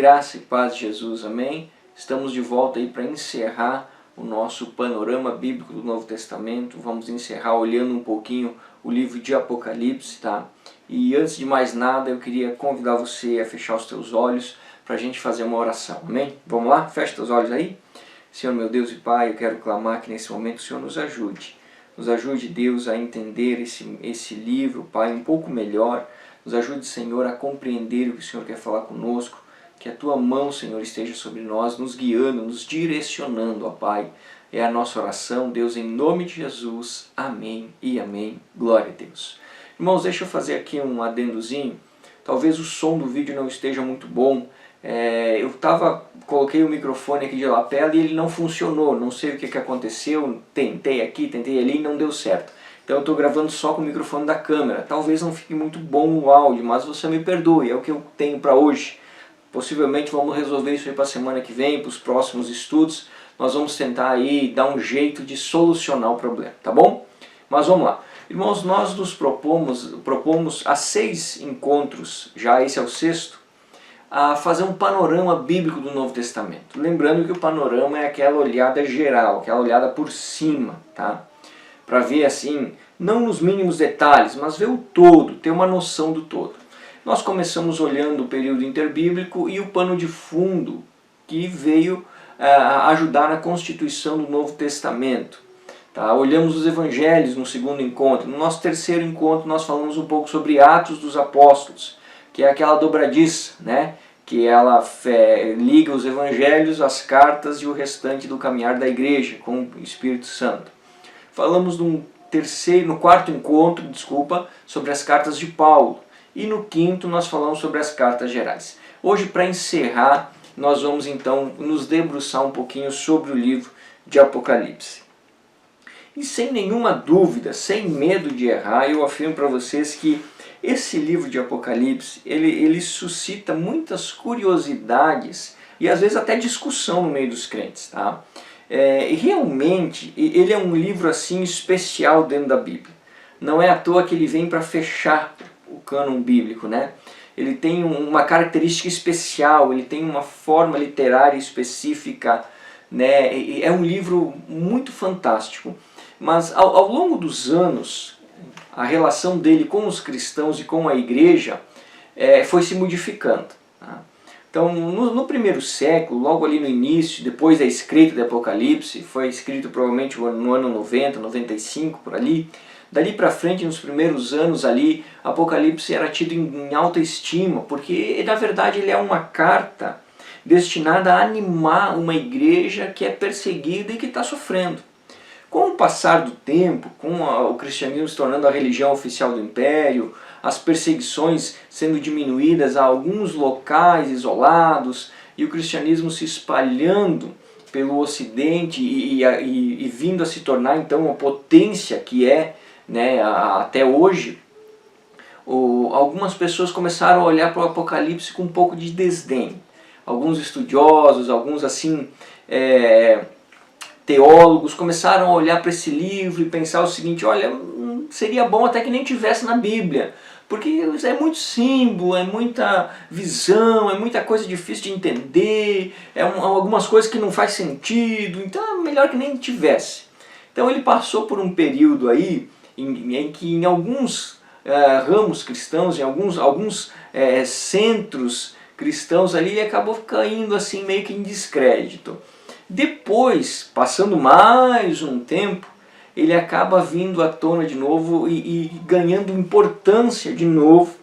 Graça e paz de Jesus, amém? Estamos de volta aí para encerrar o nosso panorama bíblico do Novo Testamento. Vamos encerrar olhando um pouquinho o livro de Apocalipse, tá? E antes de mais nada, eu queria convidar você a fechar os teus olhos para a gente fazer uma oração, amém? Vamos lá? Fecha teus olhos aí. Senhor meu Deus e Pai, eu quero clamar que nesse momento o Senhor nos ajude. Nos ajude, Deus, a entender esse livro, Pai, um pouco melhor. Nos ajude, Senhor, a compreender o que o Senhor quer falar conosco. Que a Tua mão, Senhor, esteja sobre nós, nos guiando, nos direcionando, ó Pai. É a nossa oração, Deus, em nome de Jesus. Amém e amém. Glória a Deus. Irmãos, deixa eu fazer aqui um adendozinho. Talvez o som do vídeo não esteja muito bom. Coloquei o microfone aqui de lapela e ele não funcionou. Não sei o que aconteceu. Tentei aqui, tentei ali e não deu certo. Então eu estou gravando só com o microfone da câmera. Talvez não fique muito bom o áudio, mas você me perdoe. É o que eu tenho para hoje. Possivelmente vamos resolver isso aí para a semana que vem, para os próximos estudos. Nós vamos tentar aí dar um jeito de solucionar o problema, tá bom? Mas vamos lá. Irmãos, nós nos propomos a 6 encontros, já esse é o 6º, a fazer um panorama bíblico do Novo Testamento. Lembrando que o panorama é aquela olhada geral, aquela olhada por cima, tá? Para ver assim, não nos mínimos detalhes, mas ver o todo, ter uma noção do todo. Nós começamos olhando o período interbíblico e o pano de fundo que veio ajudar na constituição do Novo Testamento. Tá? Olhamos os evangelhos no 2º encontro. No nosso 3º encontro nós falamos um pouco sobre Atos dos Apóstolos, que é aquela dobradiça, né? Que ela liga os evangelhos, as cartas e o restante do caminhar da igreja com o Espírito Santo. Falamos no 4º encontro, sobre as cartas de Paulo. E no 5º nós falamos sobre as cartas gerais. Hoje, para encerrar, nós vamos então nos debruçar um pouquinho sobre o livro de Apocalipse. E sem nenhuma dúvida, sem medo de errar, eu afirmo para vocês que esse livro de Apocalipse, ele suscita muitas curiosidades e às vezes até discussão no meio dos crentes, tá? Realmente, ele é um livro assim especial dentro da Bíblia. Não é à toa que ele vem para fechar o cânon bíblico, né? Ele tem uma característica especial, ele tem uma forma literária específica, né? É um livro muito fantástico. Mas ao longo dos anos, a relação dele com os cristãos e com a igreja foi se modificando. Tá? Então, no 1º século, logo ali no início, depois da escrita de Apocalipse, foi escrito provavelmente no ano 90, 95, por ali. Dali para frente, nos primeiros anos ali, Apocalipse era tido em alta estima, porque na verdade ele é uma carta destinada a animar uma igreja que é perseguida e que está sofrendo. Com o passar do tempo, com o cristianismo se tornando a religião oficial do império, as perseguições sendo diminuídas a alguns locais isolados e o cristianismo se espalhando pelo ocidente e vindo a se tornar então uma potência que é, né, até hoje, algumas pessoas começaram a olhar para o Apocalipse com um pouco de desdém. Alguns estudiosos, alguns assim teólogos começaram a olhar para esse livro e pensar o seguinte: olha, seria bom até que nem tivesse na Bíblia, porque é muito símbolo, é muita visão, é muita coisa difícil de entender, algumas coisas que não faz sentido, então é melhor que nem tivesse. Então ele passou por um período aí em que em alguns ramos cristãos, em alguns centros cristãos ali, ele acabou caindo assim meio que em descrédito. Depois, passando mais um tempo, ele acaba vindo à tona de novo e ganhando importância de novo,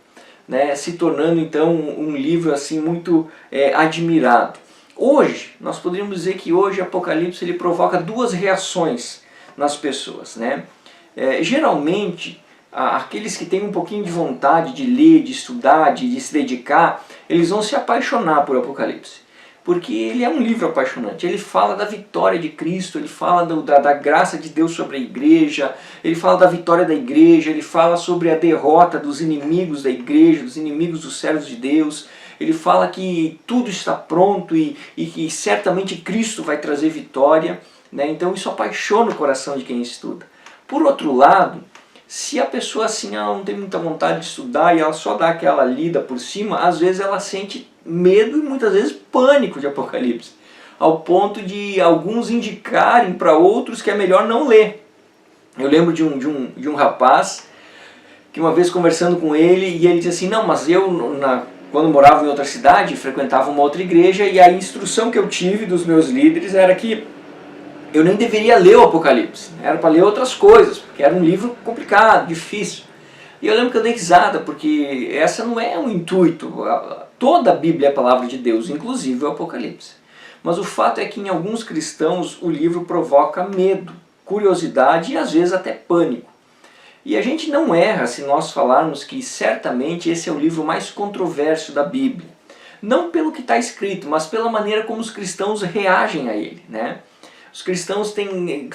né, se tornando então um livro assim muito admirado. Hoje, nós poderíamos dizer que hoje Apocalipse ele provoca 2 reações nas pessoas, né? Geralmente, aqueles que têm um pouquinho de vontade de ler, de estudar, de se dedicar, eles vão se apaixonar por Apocalipse. Porque ele é um livro apaixonante, ele fala da vitória de Cristo, ele fala da graça de Deus sobre a igreja, ele fala da vitória da igreja, ele fala sobre a derrota dos inimigos da igreja, dos inimigos dos servos de Deus, ele fala que tudo está pronto e que certamente Cristo vai trazer vitória, né? Então isso apaixona o coração de quem estuda. Por outro lado, se a pessoa assim, ela não tem muita vontade de estudar e ela só dá aquela lida por cima, às vezes ela sente medo e muitas vezes pânico de Apocalipse, ao ponto de alguns indicarem para outros que é melhor não ler. Eu lembro de um rapaz que uma vez conversando com ele, e ele disse assim, não, mas eu quando morava em outra cidade, frequentava uma outra igreja, e a instrução que eu tive dos meus líderes era que eu nem deveria ler o Apocalipse, era para ler outras coisas, porque era um livro complicado, difícil. E eu lembro que eu dei risada, porque essa não é o intuito. Toda a Bíblia é a palavra de Deus, inclusive o Apocalipse. Mas o fato é que em alguns cristãos o livro provoca medo, curiosidade e às vezes até pânico. E a gente não erra se nós falarmos que certamente esse é o livro mais controverso da Bíblia. Não pelo que está escrito, mas pela maneira como os cristãos reagem a ele, né? Os cristãos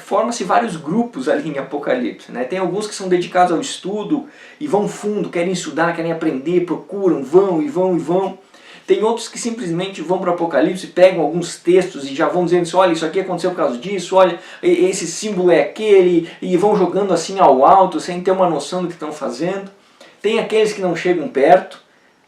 forma-se vários grupos ali em Apocalipse, né? Tem alguns que são dedicados ao estudo e vão fundo, querem estudar, querem aprender, procuram, vão e vão e vão. Tem outros que simplesmente vão para o Apocalipse, pegam alguns textos e já vão dizendo assim, olha, isso aqui aconteceu por causa disso, olha, esse símbolo é aquele, e vão jogando assim ao alto, sem ter uma noção do que estão fazendo. Tem aqueles que não chegam perto,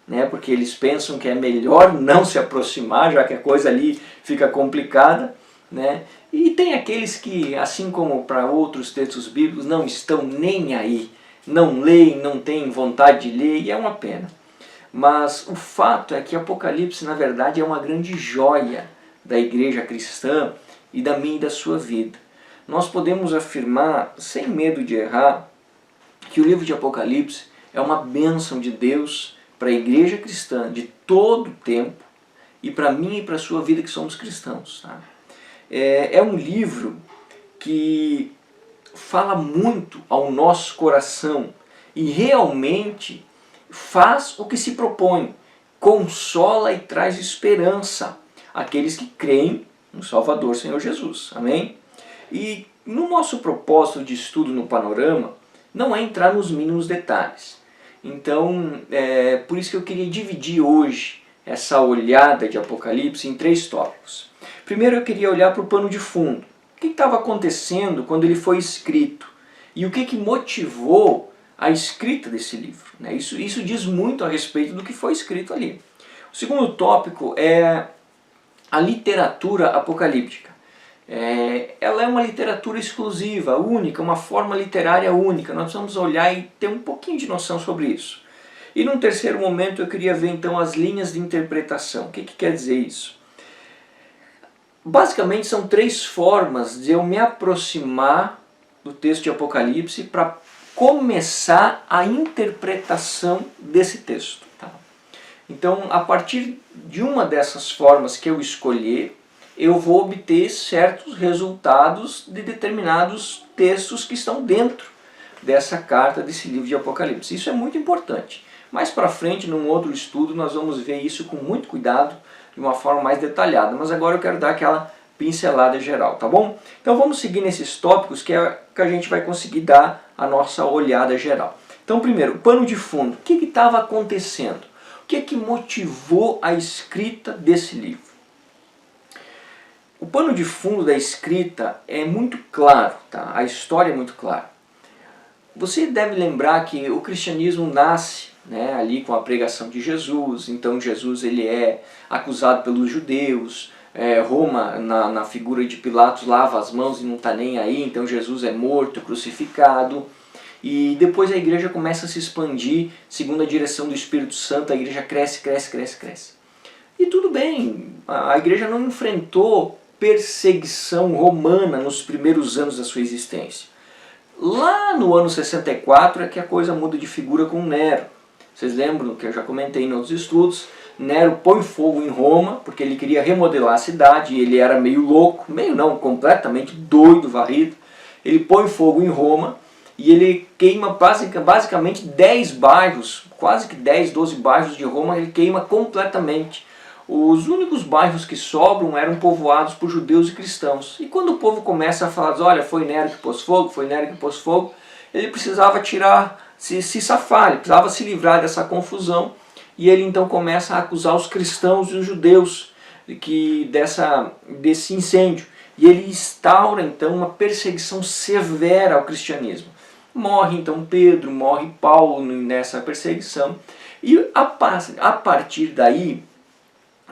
né, porque eles pensam que é melhor não se aproximar, já que a coisa ali fica complicada, né? E tem aqueles que, assim como para outros textos bíblicos, não estão nem aí, não leem, não têm vontade de ler, e é uma pena. Mas o fato é que Apocalipse, na verdade, é uma grande joia da igreja cristã e da minha e da sua vida. Nós podemos afirmar, sem medo de errar, que o livro de Apocalipse é uma bênção de Deus para a igreja cristã de todo o tempo e para mim e para a sua vida que somos cristãos. Tá? É um livro que fala muito ao nosso coração e realmente faz o que se propõe, consola e traz esperança àqueles que creem no Salvador Senhor Jesus. Amém? E no nosso propósito de estudo no Panorama, não é entrar nos mínimos detalhes. Então, por isso que eu queria dividir hoje essa olhada de Apocalipse em 3 tópicos. Primeiro eu queria olhar para o pano de fundo. O que estava acontecendo quando ele foi escrito? E o que motivou a escrita desse livro? Né? Isso diz muito a respeito do que foi escrito ali. O segundo tópico é a literatura apocalíptica. Ela é uma literatura exclusiva, única, uma forma literária única. Nós precisamos olhar e ter um pouquinho de noção sobre isso. E num terceiro momento eu queria ver então as linhas de interpretação. O que quer dizer isso? Basicamente são 3 formas de eu me aproximar do texto de Apocalipse para começar a interpretação desse texto. Tá? Então, a partir de uma dessas formas que eu escolher, eu vou obter certos resultados de determinados textos que estão dentro dessa carta, desse livro de Apocalipse. Isso é muito importante. Mais para frente, num outro estudo, nós vamos ver isso com muito cuidado, de uma forma mais detalhada. Mas agora eu quero dar aquela pincelada geral, tá bom? Então vamos seguir nesses tópicos que a gente vai conseguir dar a nossa olhada geral. Então primeiro, o pano de fundo. O que estava acontecendo? O que motivou a escrita desse livro? O pano de fundo da escrita é muito claro, tá? A história é muito clara. Você deve lembrar que o cristianismo nasce, né, ali com a pregação de Jesus. Então Jesus ele é acusado pelos judeus, Roma na figura de Pilatos lava as mãos e não está nem aí, então Jesus é morto, crucificado. E depois a igreja começa a se expandir segundo a direção do Espírito Santo, a igreja cresce, cresce, cresce, cresce. E tudo bem, a igreja não enfrentou perseguição romana nos primeiros anos da sua existência. Lá no ano 64 é que a coisa muda de figura com Nero. Vocês lembram que eu já comentei em outros estudos, Nero põe fogo em Roma, porque ele queria remodelar a cidade, e ele era meio louco, meio não, completamente doido, varrido. Ele põe fogo em Roma, e ele queima basicamente 10 bairros, quase que 10, 12 bairros de Roma, ele queima completamente. Os únicos bairros que sobram eram povoados por judeus e cristãos. E quando o povo começa a falar, olha, foi Nero que pôs fogo, foi Nero que pôs fogo, ele precisava se safar, ele precisava se livrar dessa confusão. E ele então começa a acusar os cristãos e os judeus desse incêndio. E ele instaura então uma perseguição severa ao cristianismo. Morre então Pedro, morre Paulo nessa perseguição. E a partir daí,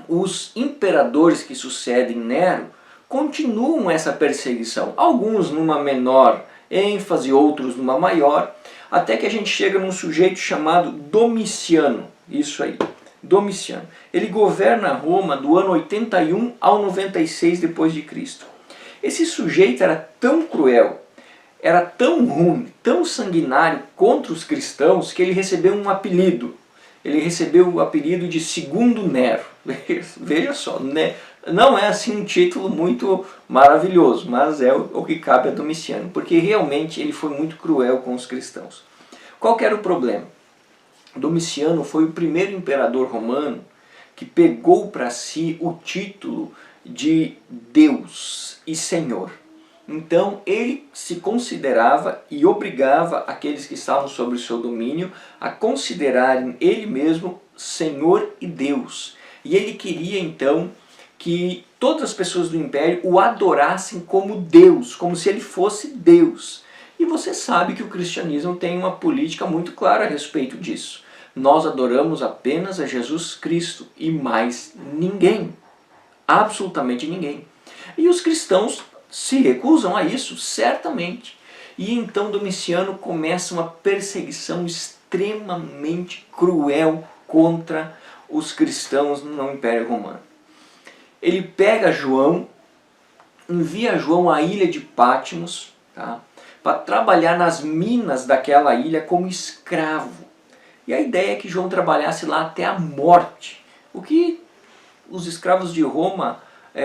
os imperadores que sucedem Nero continuam essa perseguição, alguns numa menor ênfase, outros numa maior, até que a gente chega num sujeito chamado Domiciano. Isso aí, Domiciano. Ele governa Roma do ano 81 ao 96 depois de Cristo. Esse sujeito era tão cruel, era tão ruim, tão sanguinário contra os cristãos, que ele recebeu um apelido. Ele recebeu o apelido de Segundo Nero. Veja só, né? Não é assim um título muito maravilhoso, mas é o que cabe a Domiciano, porque realmente ele foi muito cruel com os cristãos. Qual que era o problema? Domiciano foi o primeiro imperador romano que pegou para si o título de Deus e Senhor. Então ele se considerava e obrigava aqueles que estavam sob o seu domínio a considerarem ele mesmo Senhor e Deus. E ele queria então que todas as pessoas do império o adorassem como Deus, como se ele fosse Deus. E você sabe que o cristianismo tem uma política muito clara a respeito disso. Nós adoramos apenas a Jesus Cristo e mais ninguém. Absolutamente ninguém. E os cristãos se recusam a isso, certamente. E então Domiciano começa uma perseguição extremamente cruel contra os cristãos no Império Romano. Ele pega João, envia João à ilha de Patmos, tá, para trabalhar nas minas daquela ilha como escravo. E a ideia é que João trabalhasse lá até a morte, o que os escravos de Roma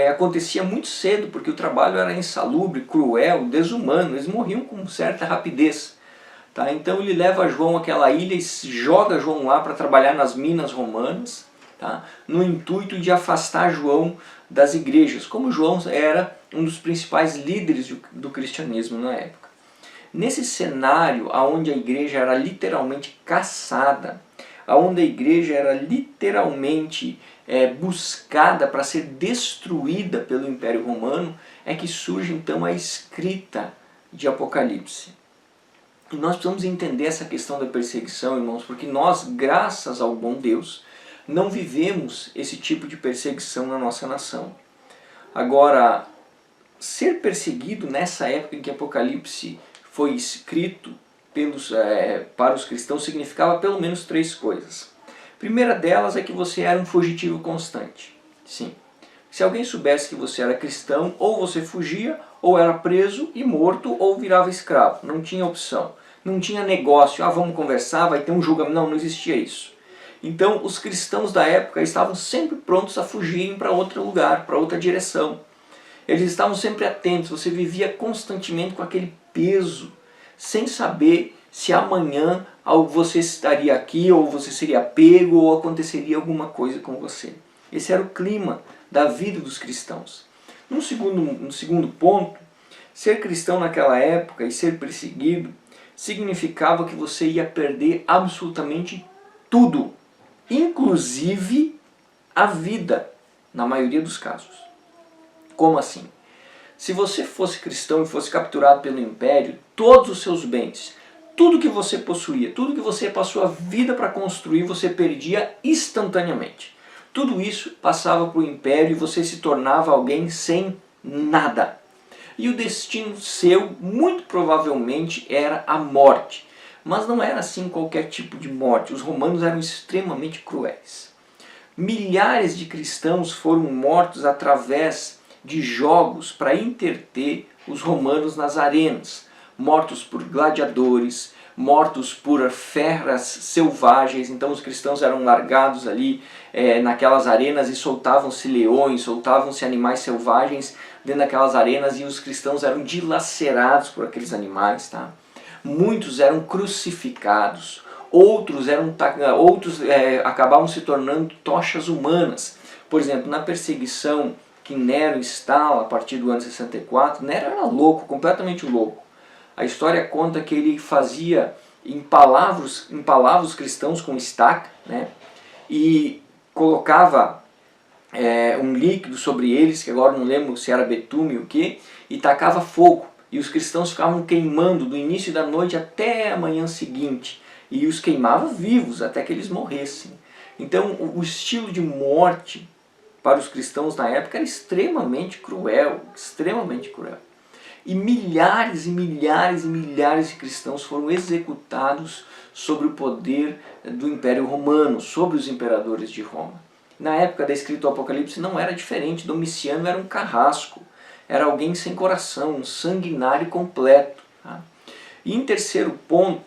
acontecia muito cedo, porque o trabalho era insalubre, cruel, desumano, eles morriam com certa rapidez. Tá? Então ele leva João àquela ilha e joga João lá para trabalhar nas minas romanas, tá? No intuito de afastar João das igrejas, como João era um dos principais líderes do cristianismo na época. Nesse cenário onde a igreja era literalmente caçada, onde a igreja era literalmente buscada para ser destruída pelo Império Romano, é que surge então a escrita de Apocalipse. E nós precisamos entender essa questão da perseguição, irmãos, porque nós, graças ao bom Deus, não vivemos esse tipo de perseguição na nossa nação. Agora, ser perseguido nessa época em que Apocalipse foi escrito para os cristãos significava pelo menos 3 coisas. A primeira delas é que você era um fugitivo constante. Sim. Se alguém soubesse que você era cristão, ou você fugia, ou era preso e morto, ou virava escravo. Não tinha opção. Não tinha negócio. Vamos conversar, vai ter um julgamento. Não existia isso. Então os cristãos da época estavam sempre prontos a fugirem para outro lugar, para outra direção. Eles estavam sempre atentos, você vivia constantemente com aquele peso, sem saber se amanhã você estaria aqui, ou você seria pego, ou aconteceria alguma coisa com você. Esse era o clima da vida dos cristãos. No segundo ponto, ser cristão naquela época e ser perseguido significava que você ia perder absolutamente tudo, inclusive a vida, na maioria dos casos. Como assim? Se você fosse cristão e fosse capturado pelo império, todos os seus bens, tudo que você possuía, tudo que você passou a vida para construir, você perdia instantaneamente. Tudo isso passava para o império e você se tornava alguém sem nada. E o destino seu, muito provavelmente, era a morte. Mas não era assim qualquer tipo de morte. Os romanos eram extremamente cruéis. Milhares de cristãos foram mortos através de jogos para entreter os romanos nas arenas. Mortos por gladiadores, mortos por feras selvagens. Então os cristãos eram largados ali naquelas arenas e soltavam-se leões, soltavam-se animais selvagens dentro daquelas arenas e os cristãos eram dilacerados por aqueles animais. Tá? Muitos eram crucificados, outros acabavam se tornando tochas humanas. Por exemplo, na perseguição que Nero instala a partir do ano 64, Nero era louco, completamente louco. A história conta que ele empalava os cristãos com estaca, né, e colocava um líquido sobre eles, que agora não lembro se era betume ou o que, e tacava fogo. E os cristãos ficavam queimando do início da noite até a manhã seguinte. E os queimava vivos até que eles morressem. Então o estilo de morte para os cristãos na época era extremamente cruel, extremamente cruel. E milhares e milhares e milhares de cristãos foram executados sobre o poder do Império Romano, sobre os imperadores de Roma. Na época da escrita do Apocalipse não era diferente, Domiciano era um carrasco, era alguém sem coração, um sanguinário completo. Tá? E em terceiro ponto,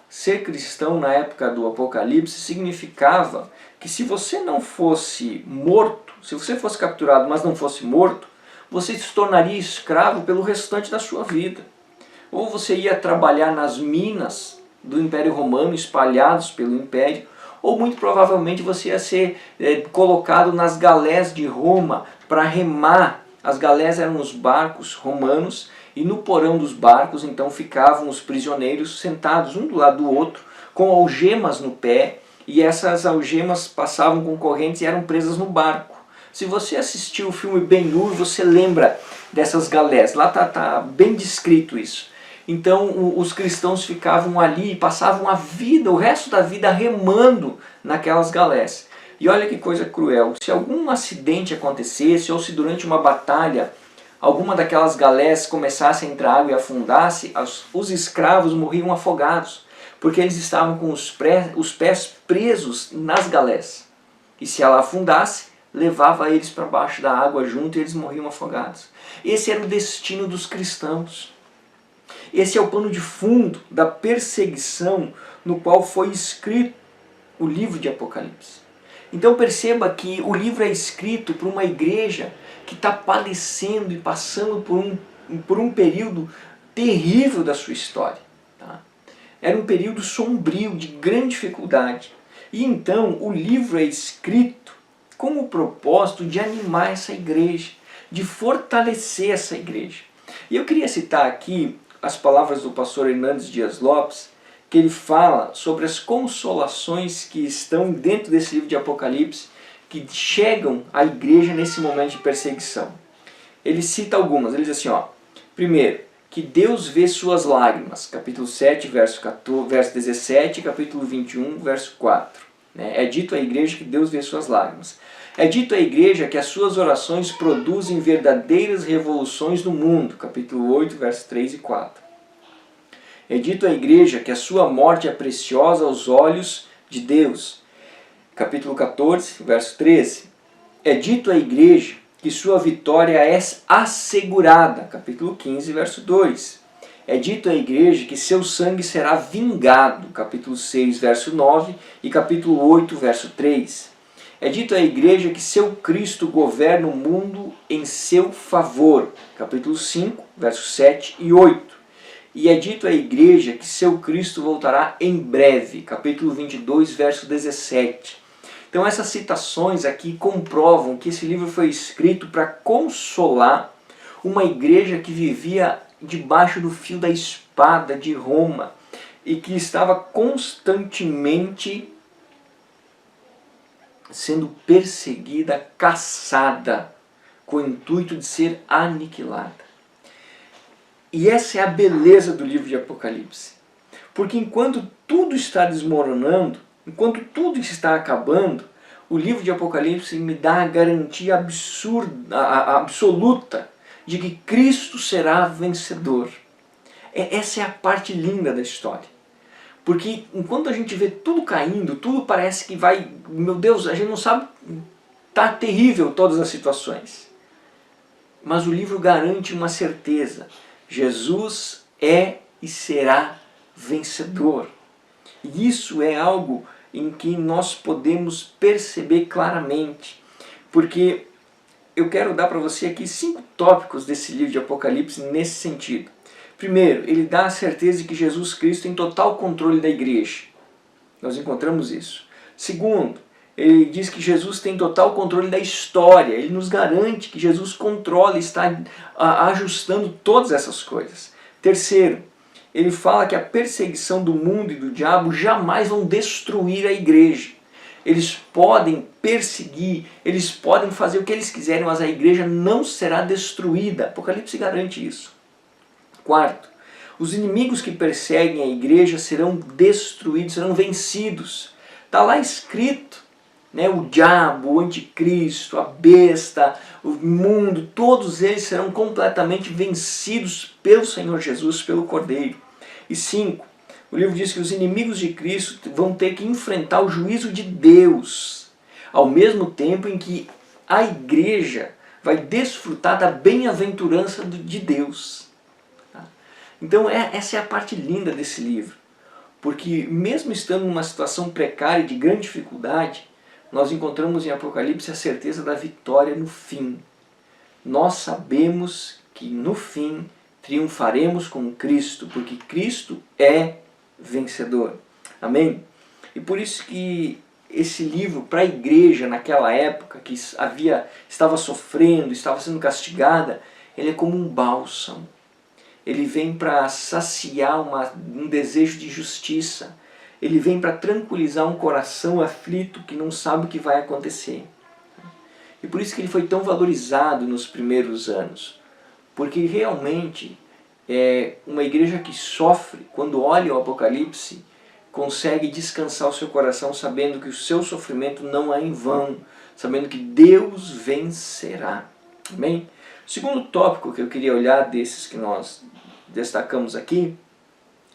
ser cristão na época do Apocalipse significava que se você não fosse morto, se você fosse capturado mas não fosse morto, você se tornaria escravo pelo restante da sua vida. Ou você ia trabalhar nas minas do Império Romano, espalhados pelo Império, ou muito provavelmente você ia ser colocado nas galés de Roma para remar. As galés eram os barcos romanos, e no porão dos barcos então ficavam os prisioneiros sentados um do lado do outro, com algemas no pé, e essas algemas passavam com correntes e eram presas no barco. Se você assistiu o filme Ben-Hur, você lembra dessas galés. Lá tá bem descrito isso. Então os cristãos ficavam ali e passavam a vida, o resto da vida remando naquelas galés. E olha que coisa cruel, se algum acidente acontecesse ou se durante uma batalha alguma daquelas galés começasse a entrar água e afundasse, os escravos morriam afogados, porque eles estavam com os pés presos nas galés. E se ela afundasse, levava eles para baixo da água junto e eles morriam afogados. Esse era o destino dos cristãos. Esse é o pano de fundo da perseguição no qual foi escrito o livro de Apocalipse. Então perceba que o livro é escrito por uma igreja que está padecendo e passando por um período terrível da sua história. Tá? Era um período sombrio, de grande dificuldade. E então o livro é escrito com o propósito de animar essa igreja, de fortalecer essa igreja. E eu queria citar aqui as palavras do pastor Hernandes Dias Lopes, que ele fala sobre as consolações que estão dentro desse livro de Apocalipse, que chegam à igreja nesse momento de perseguição. Ele cita algumas, ele diz assim, ó, primeiro, que Deus vê suas lágrimas, capítulo 7, verso 17, capítulo 21, verso 4. É dito à igreja que Deus vê suas lágrimas. É dito à igreja que as suas orações produzem verdadeiras revoluções no mundo. Capítulo 8, versos 3 e 4. É dito à igreja que a sua morte é preciosa aos olhos de Deus. Capítulo 14, verso 13. É dito à igreja que sua vitória é assegurada. Capítulo 15, verso 2. É dito à igreja que seu sangue será vingado. Capítulo 6, verso 9 e capítulo 8, verso 3. É dito à igreja que seu Cristo governa o mundo em seu favor. Capítulo 5, versos 7 e 8. E é dito à igreja que seu Cristo voltará em breve. Capítulo 22, verso 17. Então essas citações aqui comprovam que esse livro foi escrito para consolar uma igreja que vivia debaixo do fio da espada de Roma e que estava constantemente sendo perseguida, caçada, com o intuito de ser aniquilada. E essa é a beleza do livro de Apocalipse. Porque enquanto tudo está desmoronando, enquanto tudo está acabando, o livro de Apocalipse me dá a garantia absoluta de que Cristo será vencedor. Essa é a parte linda da história. Porque enquanto a gente vê tudo caindo, tudo parece que vai... Meu Deus, a gente não sabe... Está terrível todas as situações. Mas o livro garante uma certeza. Jesus é e será vencedor. E isso é algo em que nós podemos perceber claramente. Porque eu quero dar para você aqui 5 tópicos desse livro de Apocalipse nesse sentido. Primeiro, ele dá a certeza de que Jesus Cristo tem total controle da igreja. Nós encontramos isso. Segundo, ele diz que Jesus tem total controle da história. Ele nos garante que Jesus controla e está ajustando todas essas coisas. Terceiro, ele fala que a perseguição do mundo e do diabo jamais vão destruir a igreja. Eles podem perseguir, eles podem fazer o que eles quiserem, mas a igreja não será destruída. Apocalipse garante isso. Quarto, os inimigos que perseguem a igreja serão destruídos, serão vencidos. Está lá escrito né? O diabo, o anticristo, a besta, o mundo, todos eles serão completamente vencidos pelo Senhor Jesus, pelo Cordeiro. E 5, o livro diz que os inimigos de Cristo vão ter que enfrentar o juízo de Deus, ao mesmo tempo em que a igreja vai desfrutar da bem-aventurança de Deus. Então essa é a parte linda desse livro, porque mesmo estando numa situação precária de grande dificuldade, nós encontramos em Apocalipse a certeza da vitória no fim. Nós sabemos que no fim triunfaremos com Cristo, porque Cristo é vencedor. Amém? E por isso que esse livro para a igreja naquela época, que estava sofrendo, estava sendo castigada, ele é como um bálsamo. Ele vem para saciar um desejo de justiça. Ele vem para tranquilizar um coração aflito que não sabe o que vai acontecer. E por isso que ele foi tão valorizado nos primeiros anos. Porque realmente uma igreja que sofre, quando olha o Apocalipse, consegue descansar o seu coração sabendo que o seu sofrimento não é em vão, sabendo que Deus vencerá. Amém? O segundo tópico que eu queria olhar desses que nós destacamos aqui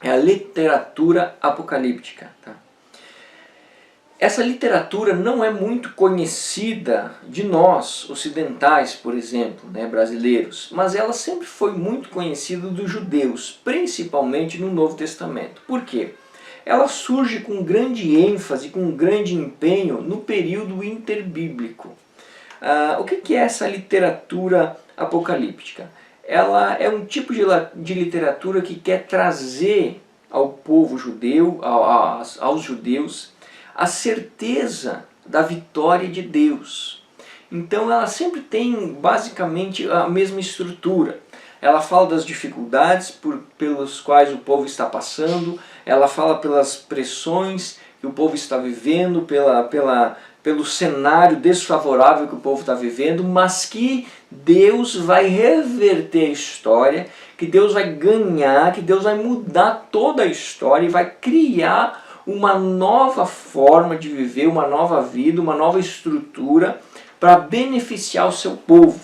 é a literatura apocalíptica. Tá? Essa literatura não é muito conhecida de nós, ocidentais, por exemplo, né, brasileiros, mas ela sempre foi muito conhecida dos judeus, principalmente no Novo Testamento. Por quê? Ela surge com grande ênfase, com grande empenho no período interbíblico. O que é essa literatura apocalíptica? Ela é um tipo de literatura que quer trazer ao povo judeu, aos judeus, a certeza da vitória de Deus. Então ela sempre tem basicamente a mesma estrutura. Ela fala das dificuldades pelas quais o povo está passando, ela fala pelas pressões que o povo está vivendo, pelo cenário desfavorável que o povo está vivendo, mas que Deus vai reverter a história, que Deus vai ganhar, que Deus vai mudar toda a história e vai criar uma nova forma de viver, uma nova vida, uma nova estrutura para beneficiar o seu povo.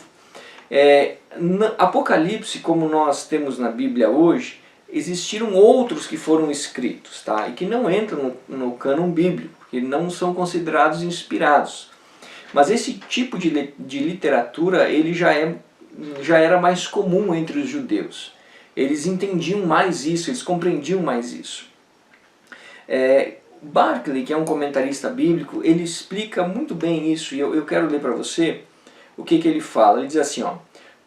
Apocalipse, como nós temos na Bíblia hoje, existiram outros que foram escritos, tá? E que não entram no cânon bíblico, que não são considerados inspirados. Mas esse tipo de literatura ele já era mais comum entre os judeus. Eles entendiam mais isso, eles compreendiam mais isso. Barclay, que é um comentarista bíblico, ele explica muito bem isso, e eu quero ler para você o que ele fala. Ele diz assim, ó: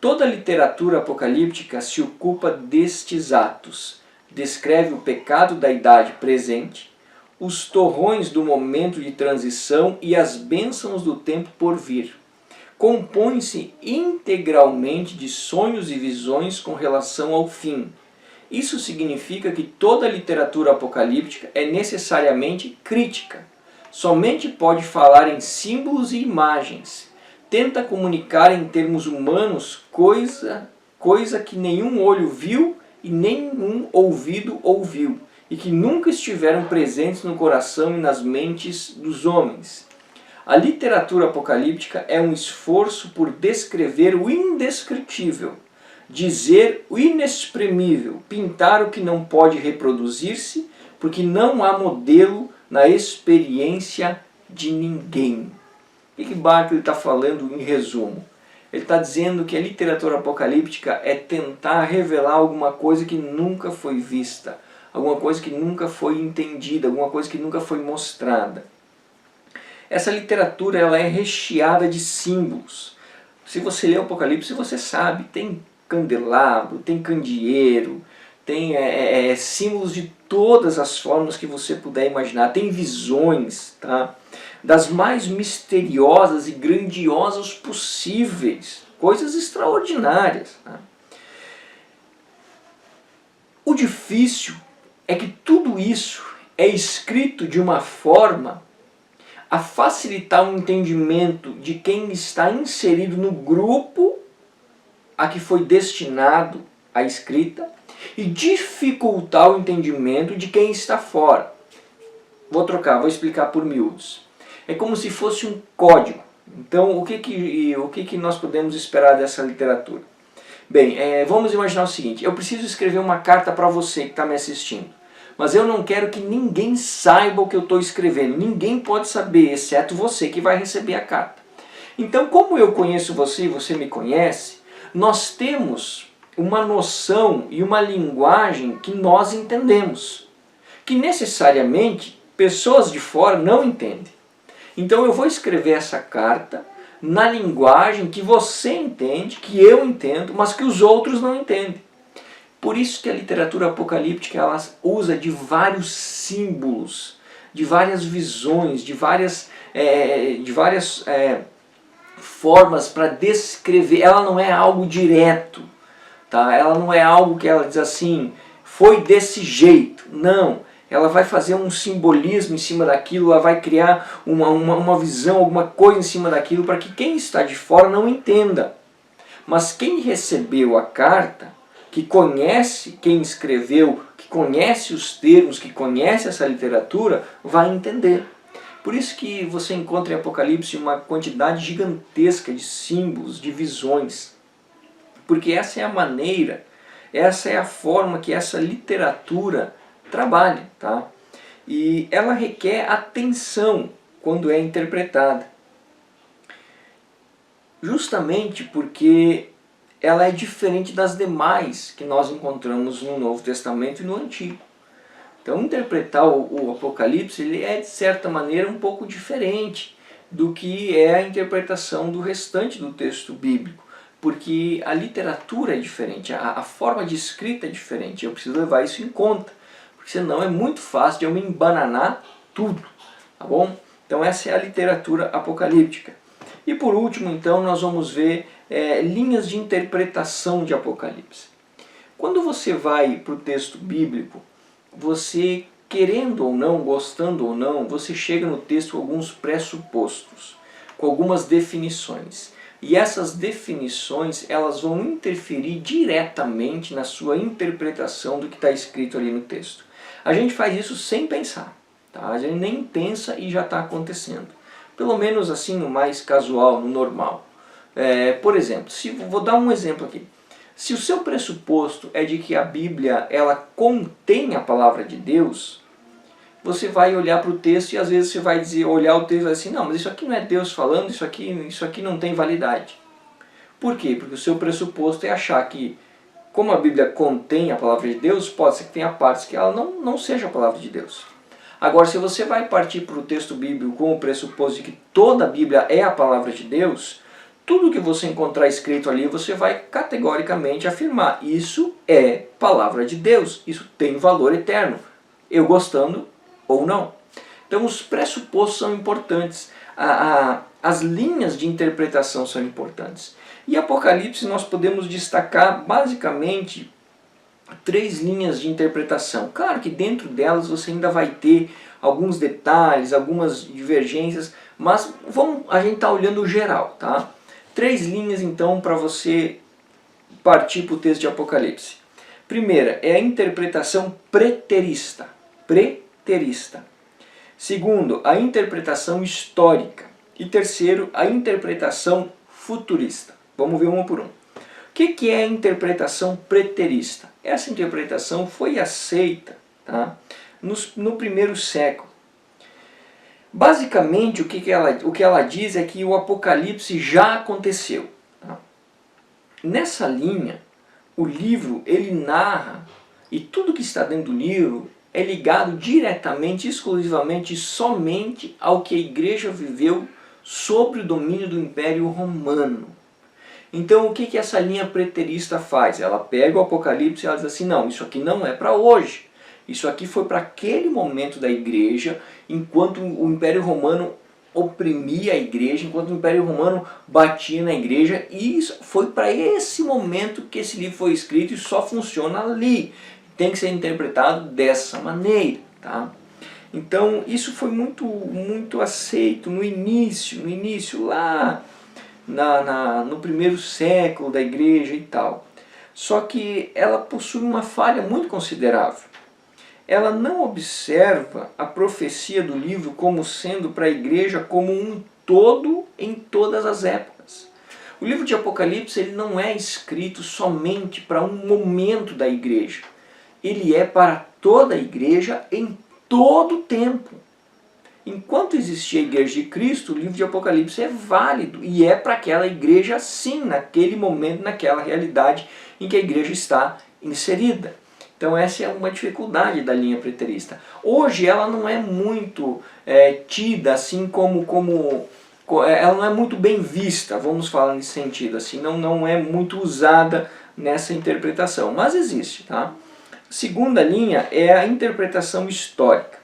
toda a literatura apocalíptica se ocupa destes atos, descreve o pecado da idade presente, os torrões do momento de transição e as bênçãos do tempo por vir. Compõe-se integralmente de sonhos e visões com relação ao fim. Isso significa que toda a literatura apocalíptica é necessariamente crítica. Somente pode falar em símbolos e imagens. Tenta comunicar em termos humanos coisa que nenhum olho viu e nenhum ouvido ouviu, e que nunca estiveram presentes no coração e nas mentes dos homens. A literatura apocalíptica é um esforço por descrever o indescritível, dizer o inexprimível, pintar o que não pode reproduzir-se, porque não há modelo na experiência de ninguém. O que Barclay está falando em resumo? Ele está dizendo que a literatura apocalíptica é tentar revelar alguma coisa que nunca foi vista, alguma coisa que nunca foi entendida, alguma coisa que nunca foi mostrada. Essa literatura ela é recheada de símbolos. Se você lê o Apocalipse, você sabe, tem candelabro, tem candeeiro, tem símbolos de todas as formas que você puder imaginar, tem visões, tá? Das mais misteriosas e grandiosas possíveis, coisas extraordinárias. Tá? O difícil é que tudo isso é escrito de uma forma a facilitar o entendimento de quem está inserido no grupo a que foi destinado a escrita e dificultar o entendimento de quem está fora. Vou explicar por miúdos. É como se fosse um código. Então, o que nós podemos esperar dessa literatura? Bem, vamos imaginar o seguinte: eu preciso escrever uma carta para você que está me assistindo, mas eu não quero que ninguém saiba o que eu estou escrevendo. Ninguém pode saber, exceto você que vai receber a carta. Então, como eu conheço você e você me conhece, nós temos uma noção e uma linguagem que nós entendemos, que necessariamente pessoas de fora não entendem. Então eu vou escrever essa carta na linguagem que você entende, que eu entendo, mas que os outros não entendem. Por isso que a literatura apocalíptica ela usa de vários símbolos, de várias visões, de várias formas para descrever. Ela não é algo direto, tá? Ela não é algo que ela diz assim, foi desse jeito. Não, ela vai fazer um simbolismo em cima daquilo, ela vai criar uma visão, alguma coisa em cima daquilo para que quem está de fora não entenda. Mas quem recebeu a carta, que conhece quem escreveu, que conhece os termos, que conhece essa literatura, vai entender. Por isso que você encontra em Apocalipse uma quantidade gigantesca de símbolos, de visões. Porque essa é a maneira, essa é a forma que essa literatura trabalha, tá? E ela requer atenção quando é interpretada. Justamente porque ela é diferente das demais que nós encontramos no Novo Testamento e no Antigo. Então interpretar o Apocalipse ele é de certa maneira um pouco diferente do que é a interpretação do restante do texto bíblico. Porque a literatura é diferente, a forma de escrita é diferente, eu preciso levar isso em conta. Porque senão é muito fácil de eu me embananar tudo, tá bom? Então essa é a literatura apocalíptica. E por último, então, nós vamos ver linhas de interpretação de Apocalipse. Quando você vai para o texto bíblico, você, querendo ou não, gostando ou não, você chega no texto com alguns pressupostos, com algumas definições. E essas definições elas vão interferir diretamente na sua interpretação do que está escrito ali no texto. A gente faz isso sem pensar, tá? A gente nem pensa e já está acontecendo. Pelo menos assim no mais casual, no normal. Por exemplo, vou dar um exemplo aqui. Se o seu pressuposto é de que a Bíblia ela contém a palavra de Deus, você vai olhar para o texto e às vezes você vai olhar o texto e vai assim, não, mas isso aqui não é Deus falando, isso aqui não tem validade. Por quê? Porque o seu pressuposto é achar que, como a Bíblia contém a palavra de Deus, pode ser que tenha partes que ela não seja a palavra de Deus. Agora, se você vai partir para o texto bíblico com o pressuposto de que toda a Bíblia é a palavra de Deus, tudo que você encontrar escrito ali, você vai categoricamente afirmar, isso é palavra de Deus, isso tem valor eterno, eu gostando ou não. Então os pressupostos são importantes, as linhas de interpretação são importantes. E Apocalipse nós podemos destacar basicamente 3 linhas de interpretação. Claro que dentro delas você ainda vai ter alguns detalhes, algumas divergências, mas a gente está olhando o geral, tá? 3 linhas então para você partir para o texto de Apocalipse. Primeira é a interpretação preterista. Segundo, a interpretação histórica. E terceiro, a interpretação futurista. Vamos ver uma por um. O que é a interpretação preterista? Essa interpretação foi aceita, tá, no primeiro século. Basicamente, o que ela diz é que o Apocalipse já aconteceu. Tá? Nessa linha, o livro ele narra, e tudo que está dentro do livro é ligado diretamente, exclusivamente, somente ao que a igreja viveu sob o domínio do Império Romano. Então o que essa linha preterista faz? Ela pega o Apocalipse e ela diz assim, não, isso aqui não é para hoje. Isso aqui foi para aquele momento da igreja, enquanto o Império Romano oprimia a igreja, enquanto o Império Romano batia na igreja, e isso foi para esse momento que esse livro foi escrito e só funciona ali. Tem que ser interpretado dessa maneira, tá? Então isso foi muito aceito no início lá no primeiro século da igreja e tal. Só que ela possui uma falha muito considerável. ela não observa a profecia do livro como sendo para a igreja como um todo em todas as épocas. O livro de Apocalipse ele não é escrito somente para um momento da igreja. Ele é para toda a igreja em todo o tempo. Enquanto existia a igreja de Cristo, o livro de Apocalipse é válido e é para aquela igreja sim, naquele momento, naquela realidade em que a igreja está inserida. Então essa é uma dificuldade da linha preterista. Hoje ela não é muito tida assim ela não é muito bem vista, vamos falar nesse sentido, assim, não é muito usada nessa interpretação, mas existe. Tá? Segunda linha é a interpretação histórica.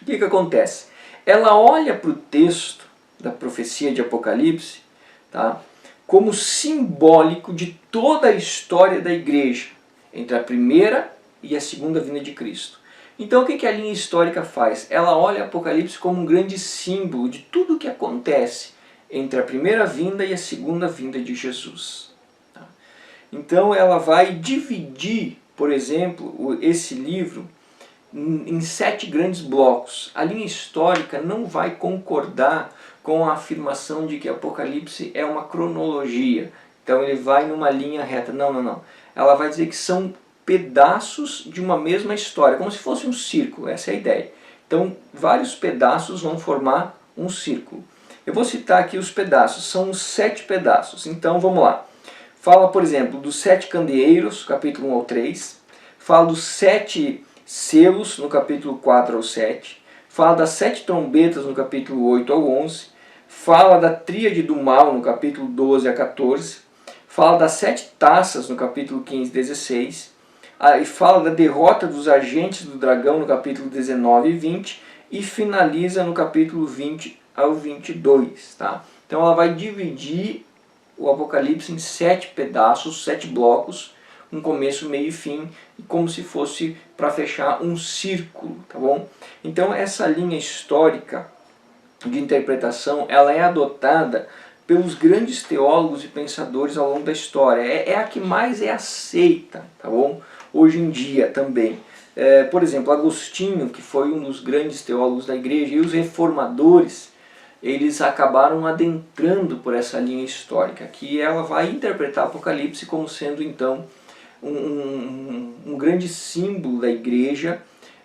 O que acontece? Ela olha para o texto da profecia de Apocalipse, tá, como simbólico de toda a história da igreja, entre a primeira e a segunda vinda de Cristo. Então o que a linha histórica faz? Ela olha Apocalipse como um grande símbolo de tudo o que acontece entre a primeira vinda e a segunda vinda de Jesus. Tá? Então ela vai dividir, por exemplo, esse livro em 7 grandes blocos. A linha histórica não vai concordar com a afirmação de que Apocalipse é uma cronologia. Então ele vai numa linha reta. Não. Ela vai dizer que são pedaços de uma mesma história, como se fosse um círculo, essa é a ideia. Então vários pedaços vão formar um círculo. Eu vou citar aqui os pedaços, são 7 pedaços. Então vamos lá. Fala, por exemplo, dos 7 candeeiros, capítulo 1 ao 3. Fala dos 7 selos, no capítulo 4 ao 7, fala das 7 trombetas, no capítulo 8 ao 11, fala da tríade do mal, no capítulo 12 a 14, fala das 7 taças, no capítulo 15 e 16, e fala da derrota dos agentes do dragão, no capítulo 19 e 20, e finaliza no capítulo 20 ao 22. Tá? Então ela vai dividir o Apocalipse em 7 pedaços, 7 blocos, um começo, meio e fim, como se fosse para fechar um círculo, tá bom? Então essa linha histórica de interpretação, ela é adotada pelos grandes teólogos e pensadores ao longo da história. É a que mais é aceita, tá bom? Hoje em dia também. Por exemplo, Agostinho, que foi um dos grandes teólogos da igreja, e os reformadores, eles acabaram adentrando por essa linha histórica, que ela vai interpretar Apocalipse como sendo então um grande símbolo da igreja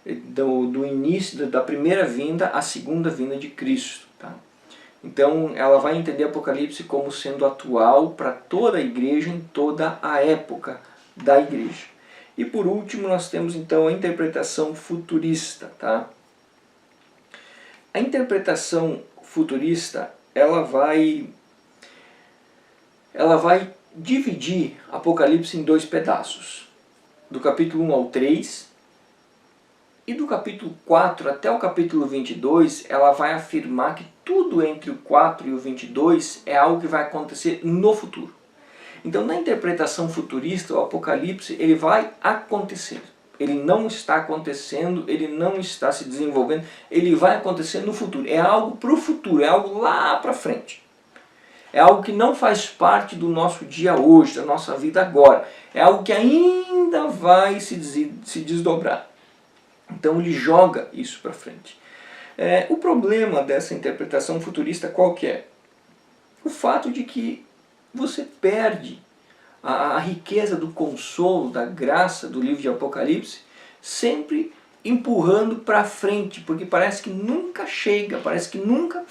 do início, da primeira vinda à segunda vinda de Cristo. Tá? Então ela vai entender Apocalipse como sendo atual para toda a igreja em toda a época da igreja. E por último nós temos então a interpretação futurista. Tá? A interpretação futurista ela vai dividir Apocalipse em 2 pedaços, do capítulo 1 ao 3, e do capítulo 4 até o capítulo 22, ela vai afirmar que tudo entre o 4 e o 22 é algo que vai acontecer no futuro. Então na interpretação futurista, o Apocalipse ele vai acontecer. Ele não está acontecendo, ele não está se desenvolvendo, ele vai acontecer no futuro. É algo para o futuro, é algo lá para frente. É algo que não faz parte do nosso dia hoje, da nossa vida agora. É algo que ainda vai se desdobrar. Então ele joga isso para frente. O problema dessa interpretação futurista qual que é? O fato de que você perde a riqueza do consolo, da graça do livro de Apocalipse, sempre empurrando para frente, porque parece que nunca chega, parece que nunca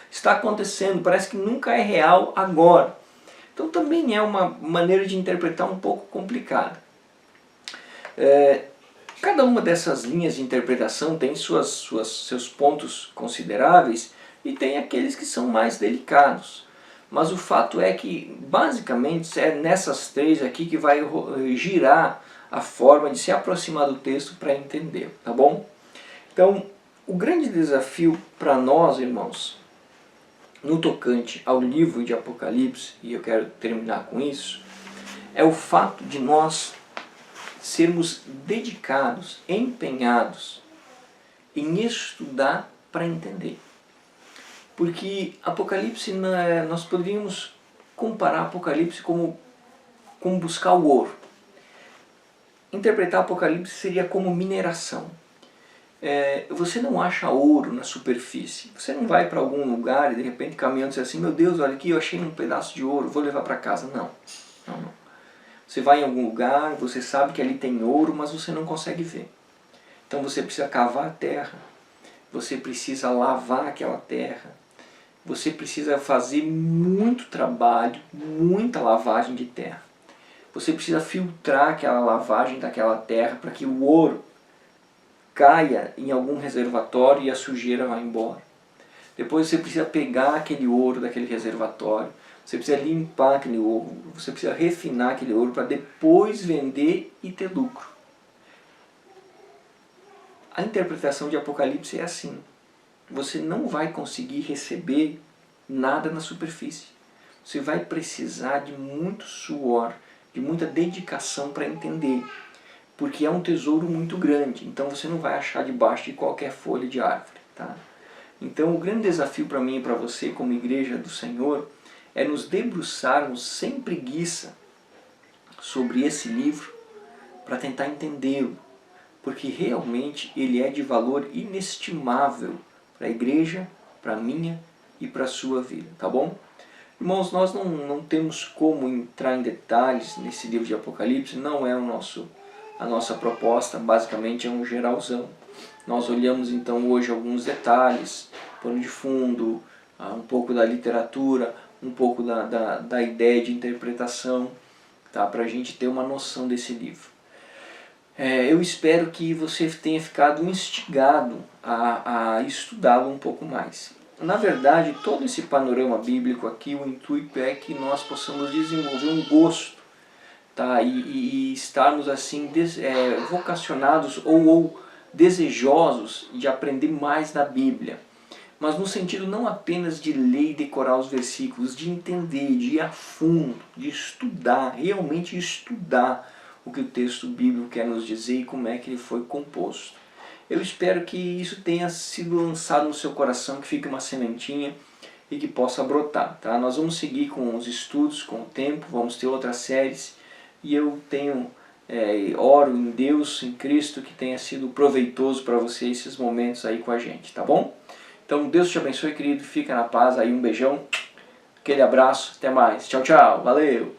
está acontecendo, parece que nunca é real agora. Então também é uma maneira de interpretar um pouco complicada. Cada uma dessas linhas de interpretação tem seus pontos consideráveis e tem aqueles que são mais delicados. Mas o fato é que basicamente é nessas 3 aqui que vai girar a forma de se aproximar do texto para entender, tá bom? Então o grande desafio para nós, irmãos, no tocante ao livro de Apocalipse, e eu quero terminar com isso, é o fato de nós sermos dedicados, empenhados em estudar para entender. Porque Apocalipse, nós poderíamos comparar Apocalipse como buscar o ouro. Interpretar Apocalipse seria como mineração. Você não acha ouro na superfície. Você não vai para algum lugar e de repente caminhando e diz assim, meu Deus, olha aqui, eu achei um pedaço de ouro, vou levar para casa. Não, não, não. Você vai em algum lugar, você sabe que ali tem ouro, mas você não consegue ver. Então você precisa cavar a terra, você precisa lavar aquela terra, você precisa fazer muito trabalho, muita lavagem de terra. Você precisa filtrar aquela lavagem daquela terra para que o ouro caia em algum reservatório e a sujeira vá embora. Depois você precisa pegar aquele ouro daquele reservatório, você precisa limpar aquele ouro, você precisa refinar aquele ouro para depois vender e ter lucro. A interpretação de Apocalipse é assim. Você não vai conseguir receber nada na superfície. Você vai precisar de muito suor, de muita dedicação para entender. Porque é um tesouro muito grande, então você não vai achar debaixo de qualquer folha de árvore. Tá? Então o grande desafio para mim e para você como igreja do Senhor é nos debruçarmos sem preguiça sobre esse livro para tentar entendê-lo, porque realmente ele é de valor inestimável para a igreja, para a minha e para a sua vida, tá bom? Irmãos, nós não temos como entrar em detalhes nesse livro de Apocalipse, não é a nossa proposta, basicamente é um geralzão. Nós olhamos então hoje alguns detalhes, pano de fundo, um pouco da literatura, um pouco da ideia de interpretação, tá? Para a gente ter uma noção desse livro. Eu espero que você tenha ficado instigado a estudá-lo um pouco mais. Na verdade, todo esse panorama bíblico aqui, o intuito é que nós possamos desenvolver um gosto, tá? E estarmos assim vocacionados ou desejosos de aprender mais da Bíblia. Mas no sentido não apenas de ler e decorar os versículos, de entender, de ir a fundo, de estudar, realmente estudar o que o texto bíblico quer nos dizer e como é que ele foi composto. Eu espero que isso tenha sido lançado no seu coração, que fique uma sementinha e que possa brotar. Tá? Nós vamos seguir com os estudos, com o tempo, vamos ter outras séries e eu oro em Deus, em Cristo, que tenha sido proveitoso para você esses momentos aí com a gente, tá bom? Então Deus te abençoe, querido, fica na paz aí, um beijão, aquele abraço, até mais, tchau, tchau, valeu!